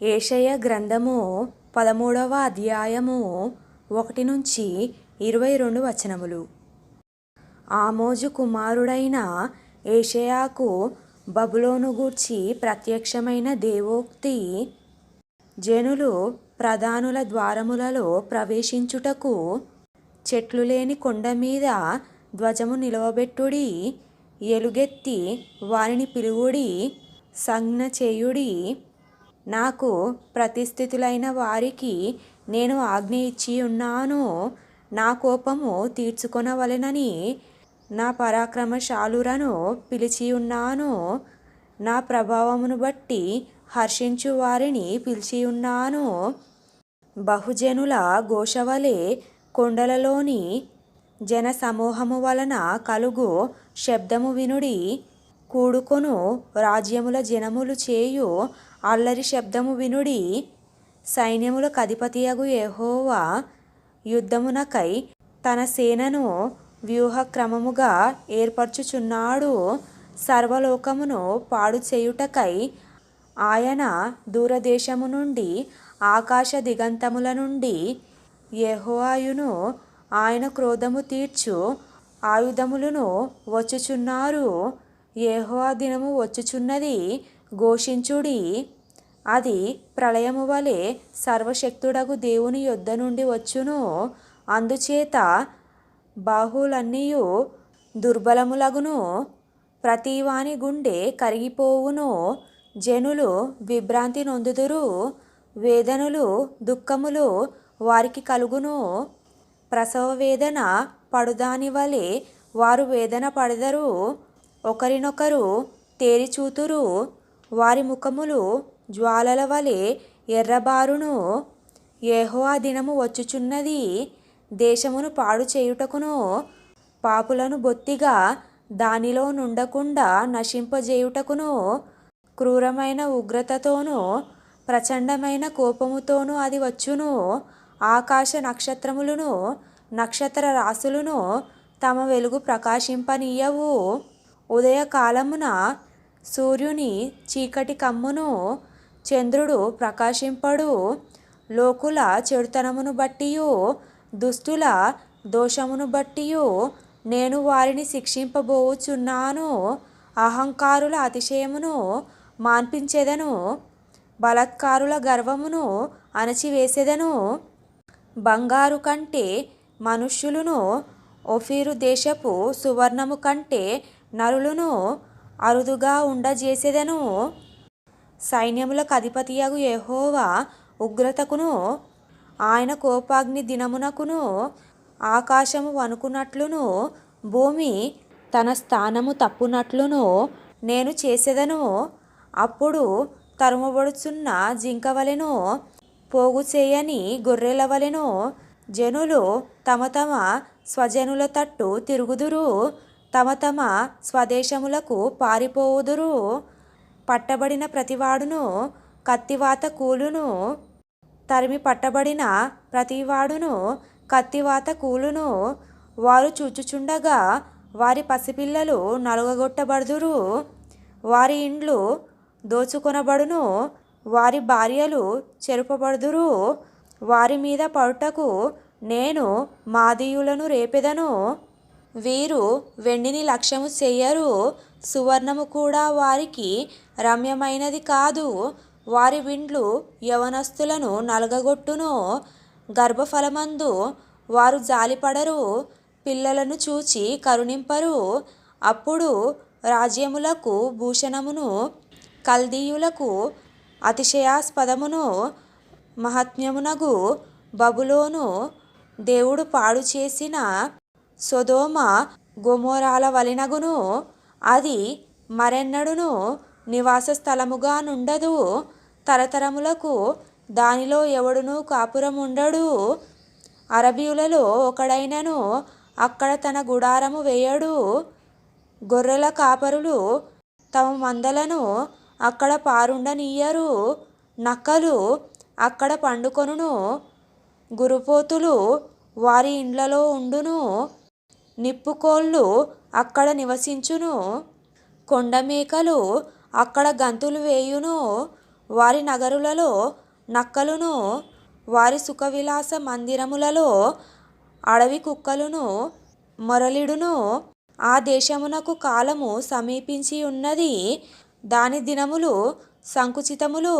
యెషయా గ్రంథము 13వ అధ్యాయము 1-22 వచనములు. ఆమోజు కుమారుడైన యెషయాకు బబులోను గూర్చి ప్రత్యక్షమైన దేవోక్తి. జనులు ప్రధానుల ద్వారములలో ప్రవేశించుటకు చెట్లు లేని కొండ మీద ధ్వజము నిలవబెట్టుడి, ఎలుగెత్తి వారిని పిలువుడి, సంజ్ఞ చేయుడి. నాకు ప్రతిష్ఠితులైన వారికి నేను ఆజ్ఞ ఇచ్చియున్నాను. నా కోపము తీర్చుకొనవలెనని నా పరాక్రమశాలురను పిలిచియున్నాను. నా ప్రభావమును బట్టి హర్షించు వారిని పిలిచియున్నాను. బహుజనుల ఘోషవలె కొండలలోని జనసమూహము వలన కలుగు శబ్దము వినుడి. కూడుకొను రాజ్యముల జనములు చేయు అల్లరి శబ్దము వినుడి. సైన్యములకు అధిపతియగు యెహోవా యుద్ధమునకై తన సేనను వ్యూహక్రమముగా ఏర్పరచుచున్నాడు. సర్వలోకమును పాడు చేయుటకై ఆయన దూరదేశము నుండి, ఆకాశ దిగంతముల నుండి యెహోవాయును ఆయన క్రోధము తీర్చు ఆయుధములను వచ్చుచున్నారు. యెహోవా దినము వచ్చుచున్నది, ఘోషించుడి. అది ప్రళయము వలె సర్వశక్తుడగు దేవుని యొద్ద నుండి వచ్చును. అందుచేత బాహువులన్నీయు దుర్బలములగును, ప్రతివాని గుండె కరిగిపోవును. జనులు విభ్రాంతి నొందుదురు, వేదనలు దుఃఖములు వారికి కలుగును. ప్రసవ వేదన పడుదాని వలె వారు వేదన పడెదరు, ఒకరినొకరు తేరిచూతురు. వారి ముఖములు జ్వాలల వలె ఎర్రబారును. యెహోవా దినము వచ్చుచున్నది, దేశమును పాడు చేయుటకును, పాపులను బొత్తిగా దానిలో నుండకుండా నశింపజేయుటకును. క్రూరమైన ఉగ్రతతోనూ ప్రచండమైన కోపముతోనూ అది వచ్చును. ఆకాశ నక్షత్రములను, నక్షత్ర రాశులను తమ వెలుగు ప్రకాశింపనీయవు. ఉదయకాలమున సూర్యుని చీకటి కమ్మును, చంద్రుడు ప్రకాశింపడు. లోకుల చెడుతనమును బట్టియు, దుష్టుల దోషమును బట్టియు నేను వారిని శిక్షింపబోచున్నాను. అహంకారుల అతిశయమును మాన్పించెదను, బలాత్కారుల గర్వమును అణచివేసెదను. బంగారు కంటే మనుష్యులను, ఓఫీరు దేశపు సువర్ణము కంటే నరులను అరుదుగా ఉండజేసెదను. సైన్యములకు అధిపతియగు యెహోవా ఉగ్రతకును, ఆయన కోపాగ్ని దినమునకును ఆకాశము వణుకునట్లును, భూమి తన స్థానము తప్పునట్లును నేను చేసెదను. అప్పుడు తరుమబడుచున్న జింక వలెను, పోగు చేయని గొర్రెల వలెను జనులు తమ తమ స్వజనుల తట్టు తిరుగుదురు, తమ తమ స్వదేశములకు పారిపోవుదురు. పట్టబడిన ప్రతివాడును కత్తివాత కూలును, తరిమి పట్టబడిన ప్రతివాడును కత్తివాత కూలును. వారు చూచుచుండగా వారి పసిపిల్లలు నలుగగొట్టబడుదురు, వారి ఇండ్లు దోచుకొనబడును, వారి భార్యలు చెరుపబడుదురు. వారి మీద పడుటకు నేను మాదీయులను రేపెదను. వీరు వెండిని లక్ష్యము చెయ్యరు, సువర్ణము కూడా వారికి రమ్యమైనది కాదు. వారి విండ్లు యవనస్తులను నలగగొట్టును, గర్భఫలమందు వారు జాలిపడరు, పిల్లలను చూచి కరుణింపరు. అప్పుడు రాజ్యములకు భూషణమును, కల్దీయులకు అతిశయాస్పదమును, మహాత్మ్యమునగు బబులోను దేవుడు పాడు చేసిన సొదొమ గొమొర్రాల వలెనగును. అది మరెన్నడును నివాస స్థలముగా నుండదు, తరతరములకు దానిలో ఎవడునూ కాపురముండడు. అరబీయులలో ఒకడైనను అక్కడ తన గుడారము వేయడు. గొర్రెల కాపరులు తమ మందలను అక్కడ పారుండనీయరు. నక్కలు అక్కడ పండుకొనును, గురుపోతులు వారి ఇండ్లలో ఉండును, నిప్పుకోళ్ళు అక్కడ నివసించును, కొండమేకలు అక్కడ గంతులు వేయును. వారి నగరులలో నక్కలును వారి సుఖవిలాస మందిరములలో అడవి కుక్కలును మొరలిడును. ఆ దేశమునకు కాలము సమీపించి ఉన్నది, దాని దినములు సంకుచితములు